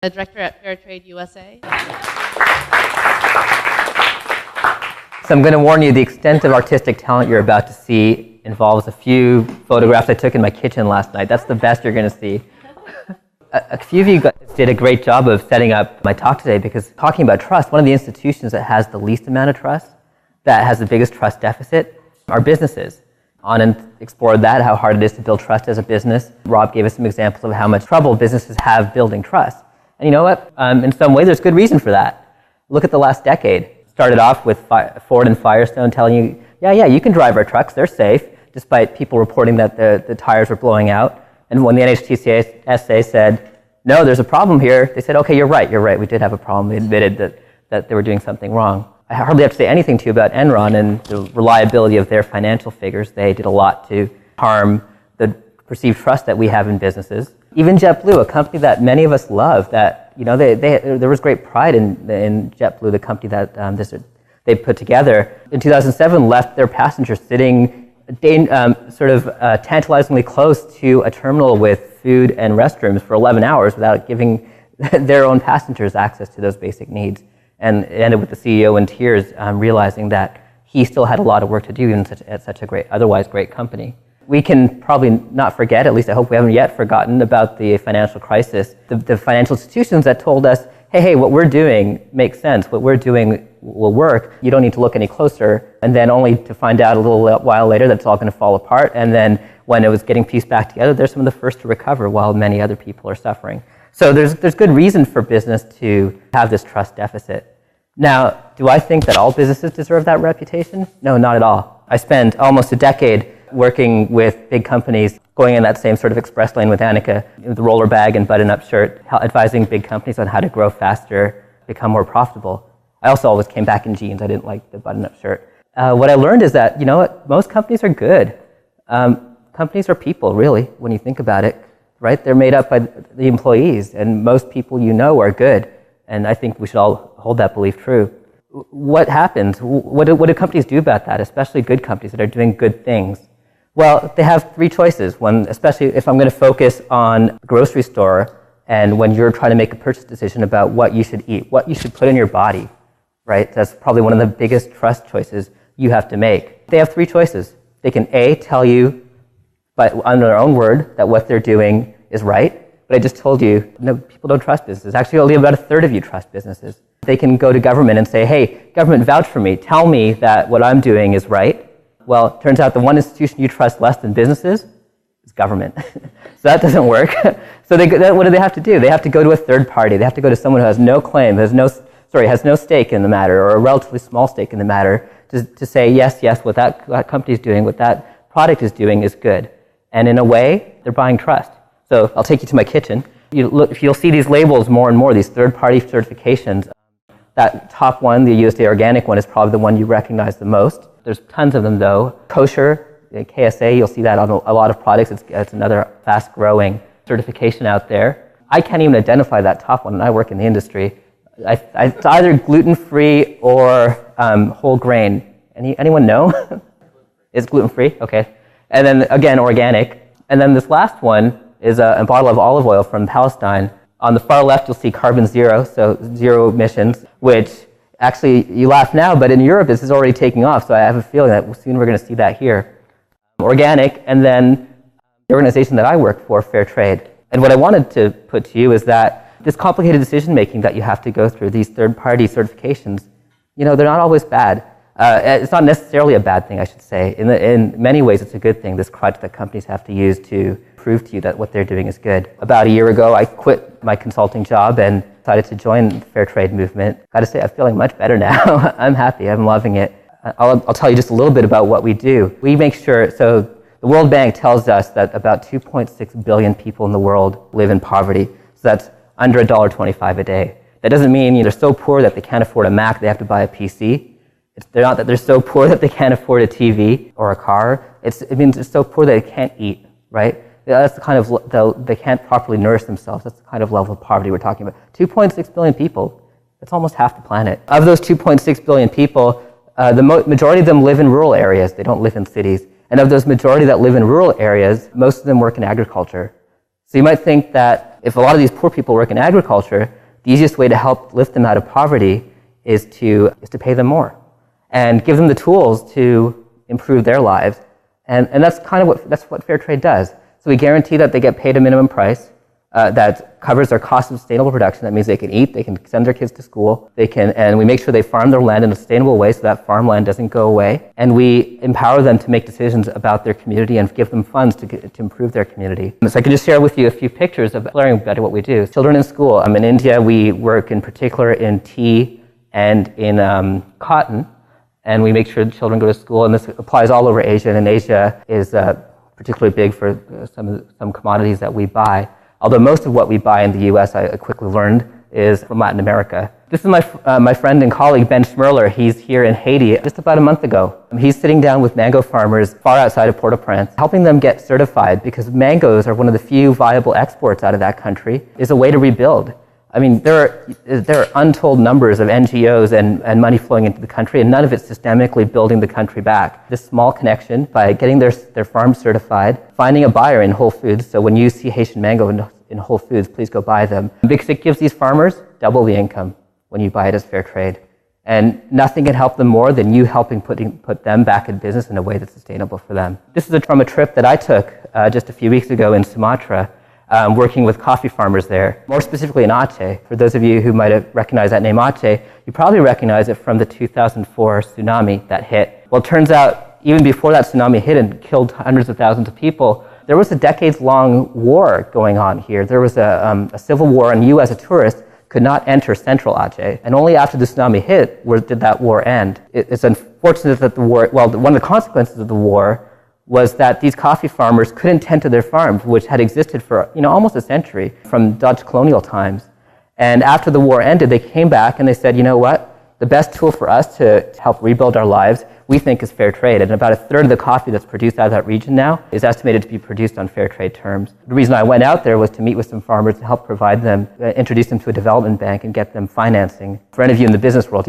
The director at Fairtrade USA. So I'm going to warn you, the extent of artistic talent you're about to see involves a few photographs I took in my kitchen last night. That's the best you're going to see. A few of you guys did a great job of setting up my talk today, because talking about trust, one of the institutions that has the least amount of trust, that has the biggest trust deficit, are businesses. Anant explored that, how hard it is to build trust as a business. Rob gave us some examples of how much trouble businesses have building trust. And you know what? In some way, there's good reason for that. Look at the last decade. Started off with Ford and Firestone telling you, yeah, you can drive our trucks, they're safe, despite people reporting that the tires were blowing out. And when the NHTSA said, no, there's a problem here, they said, okay, you're right, we did have a problem. They admitted that they were doing something wrong. I hardly have to say anything to you about Enron and the reliability of their financial figures. They did a lot to harm the perceived trust that we have in businesses. Even JetBlue, a company that many of us love, that, you know, there was great pride in JetBlue, the company that they put together. In 2007, left their passengers sitting tantalizingly close to a terminal with food and restrooms for 11 hours without giving their own passengers access to those basic needs. And it ended with the CEO in tears, realizing that he still had a lot of work to do at such a otherwise great company. We can probably not forget, at least I hope we haven't yet forgotten, about the financial crisis. The financial institutions that told us, hey, what we're doing makes sense, what we're doing will work, you don't need to look any closer, and then only to find out a little while later that it's all going to fall apart, and then when it was getting pieced back together, they're some of the first to recover while many other people are suffering. So there's good reason for business to have this trust deficit. Now, do I think that all businesses deserve that reputation? No, not at all. I spent almost a decade working with big companies, going in that same sort of express lane with Annika, with the roller bag and button-up shirt, advising big companies on how to grow faster, become more profitable. I also always came back in jeans. I didn't like the button-up shirt. What I learned is that, you know what, most companies are good. Companies are people, really, when you think about it, right? They're made up by the employees, and most people you know are good. And I think we should all hold that belief true. What happens? What do companies do about that, especially good companies that are doing good things? Well, they have three choices. One, especially if I'm going to focus on a grocery store, and when you're trying to make a purchase decision about what you should eat, what you should put in your body, right? That's probably one of the biggest trust choices you have to make. They have three choices. They can A, tell you on their own word that what they're doing is right. But I just told you, no, people don't trust businesses. Actually, only about a third of you trust businesses. They can go to government and say, hey, government, vouch for me. Tell me that what I'm doing is right. Well, it turns out the one institution you trust less than businesses is government. So that doesn't work. So what do they have to do? They have to go to a third party. They have to go to someone who has no claim, has no stake in the matter, or a relatively small stake in the matter, to say, yes, what that company is doing, what that product is doing is good. And in a way, they're buying trust. So I'll take you to my kitchen. You'll see these labels more and more, these third-party certifications. That top one, the USDA organic one, is probably the one you recognize the most. There's tons of them, though. Kosher, KSA, you'll see that on a lot of products. It's another fast-growing certification out there. I can't even identify that top one, and I work in the industry. It's either gluten-free or whole grain. Anyone know? It's gluten-free? Okay. And then, again, organic. And then this last one is a bottle of olive oil from Palestine. On the far left, you'll see carbon zero, so zero emissions, which actually, you laugh now, but in Europe, this is already taking off, so I have a feeling that soon we're going to see that here. Organic, and then the organization that I work for, Fairtrade. And what I wanted to put to you is that this complicated decision-making that you have to go through, these third-party certifications, you know, they're not always bad. It's not necessarily a bad thing, I should say. In many ways, it's a good thing, this crutch that companies have to use to prove to you that what they're doing is good. About a year ago, I quit my consulting job and decided to join the fair trade movement. Got to say, I'm feeling much better now. I'm happy. I'm loving it. I'll tell you just a little bit about what we do. We make sure, so the World Bank tells us that about 2.6 billion people in the world live in poverty. So that's under $1.25 a day. That doesn't mean they're so poor that they can't afford a Mac, they have to buy a PC. They're not that they're so poor that they can't afford a TV or a car. It means they're so poor that they can't eat, right? That's the kind of, they can't properly nourish themselves. That's the kind of level of poverty we're talking about. 2.6 billion people, that's almost half the planet. Of those 2.6 billion people, the majority of them live in rural areas. They don't live in cities. And of those majority that live in rural areas, most of them work in agriculture. So you might think that If a lot of these poor people work in agriculture, the easiest way to help lift them out of poverty is to pay them more and give them the tools to improve their lives. And that's kind of what fair trade does. So we guarantee that they get paid a minimum price that covers their cost of sustainable production. That means they can eat, they can send their kids to school, and we make sure they farm their land in a sustainable way so that farmland doesn't go away. And we empower them to make decisions about their community and give them funds to improve their community. So I can just share with you a few pictures of learning better what we do. Children in school. In India, we work in particular in tea and in cotton. And we make sure the children go to school, and this applies all over Asia, and Asia is particularly big for some commodities that we buy. Although most of what we buy in the US, I quickly learned, is from Latin America. This is my friend and colleague, Ben Schmerler. He's here in Haiti just about a month ago. He's sitting down with mango farmers far outside of Port-au-Prince, helping them get certified, because mangoes are one of the few viable exports out of that country, is a way to rebuild. There are untold numbers of NGOs and money flowing into the country, and none of it's systemically building the country back. This small connection, by getting their farm certified, finding a buyer in Whole Foods, so when you see Haitian mango in Whole Foods, please go buy them. Because it gives these farmers double the income when you buy it as fair trade. And nothing can help them more than you helping put them back in business in a way that's sustainable for them. This is from a trip that I took just a few weeks ago in Sumatra, working with coffee farmers there, more specifically in Aceh. For those of you who might have recognized that name Aceh, you probably recognize it from the 2004 tsunami that hit. Well, it turns out, even before that tsunami hit and killed hundreds of thousands of people, there was a decades-long war going on here. There was a civil war, and you as a tourist could not enter central Aceh. And only after the tsunami hit did that war end. It's unfortunate that one of the consequences of the war was that these coffee farmers couldn't tend to their farms, which had existed for almost a century, from Dutch colonial times. And after the war ended, they came back and they said, you know what? The best tool for us to help rebuild our lives, we think, is fair trade. And about a third of the coffee that's produced out of that region now is estimated to be produced on fair trade terms. The reason I went out there was to meet with some farmers to help provide them, introduce them to a development bank and get them financing. For any of you in the business world,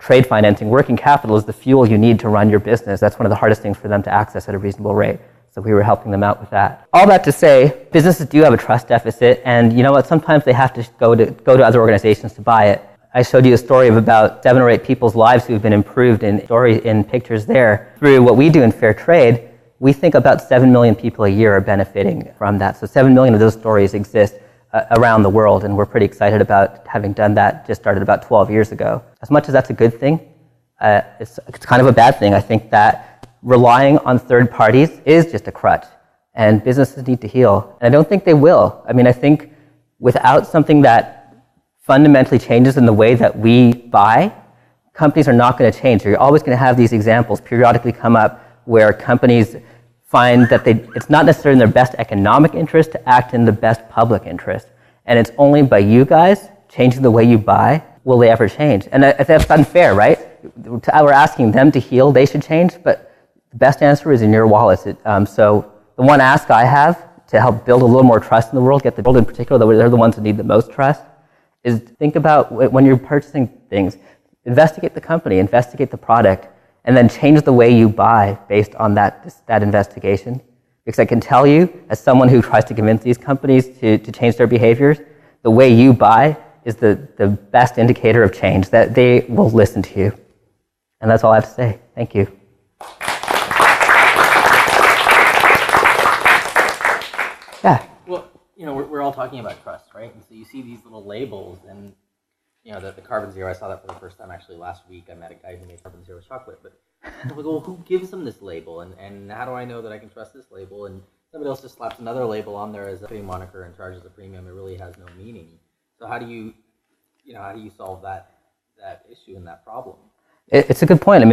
trade financing, working capital is the fuel you need to run your business. That's one of the hardest things for them to access at a reasonable rate. So we were helping them out with that. All that to say, businesses do have a trust deficit, and you know what? Sometimes they have to go to other organizations to buy it. I showed you a story of about 7 or 8 people's lives who've been improved in pictures there. Through what we do in fair trade, we think about 7 million people a year are benefiting from that. So 7 million of those stories exist around the world, and we're pretty excited about having done that. Just started about 12 years ago. As much as that's a good thing, it's kind of a bad thing. I think that relying on third parties is just a crutch, and businesses need to heal. And I don't think they will. I think without something that fundamentally changes in the way that we buy, companies are not going to change. You're always going to have these examples periodically come up where companies find that it's not necessarily in their best economic interest to act in the best public interest. And it's only by you guys changing the way you buy will they ever change. And that's unfair, right? We're asking them to heal, they should change, but the best answer is in your wallets. So the one ask I have to help build a little more trust in the world, get the world in particular, they're the ones that need the most trust, is think about when you're purchasing things, investigate the company, investigate the product, and then change the way you buy based on that investigation. Because I can tell you, as someone who tries to convince these companies to change their behaviors, the way you buy is the best indicator of change, that they will listen to you. And that's all I have to say. Thank you. Yeah. Well, we're all talking about trust, right? And so you see these little labels, and the carbon zero. I saw that for the first time actually last week. I met a guy who made carbon zero chocolate, but I was like, well, who gives them this label, and how do I know that I can trust this label? And somebody else just slaps another label on there as a moniker and charges a premium. It really has no meaning. So how do you solve that issue and that problem? It's a good point.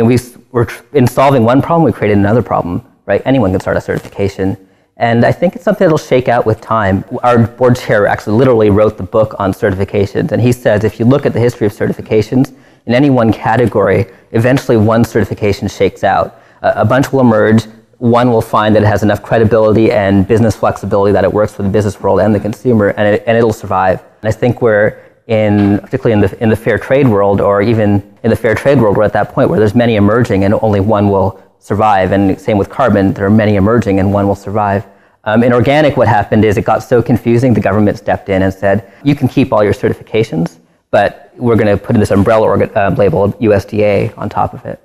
We're in solving one problem, we created another problem, right? Anyone can start a certification. And I think it's something that'll shake out with time. Our board chair actually literally wrote the book on certifications, and he says if you look at the history of certifications, in any one category, eventually one certification shakes out. A bunch will emerge, one will find that it has enough credibility and business flexibility that it works for the business world and the consumer, and it'll survive. And I think we're particularly in the fair trade world, or even in the fair trade world, we're at that point where there's many emerging and only one will survive. And same with carbon, there are many emerging and one will survive. In organic, what happened is it got so confusing, the government stepped in and said, you can keep all your certifications, but we're going to put in this umbrella label, USDA, on top of it.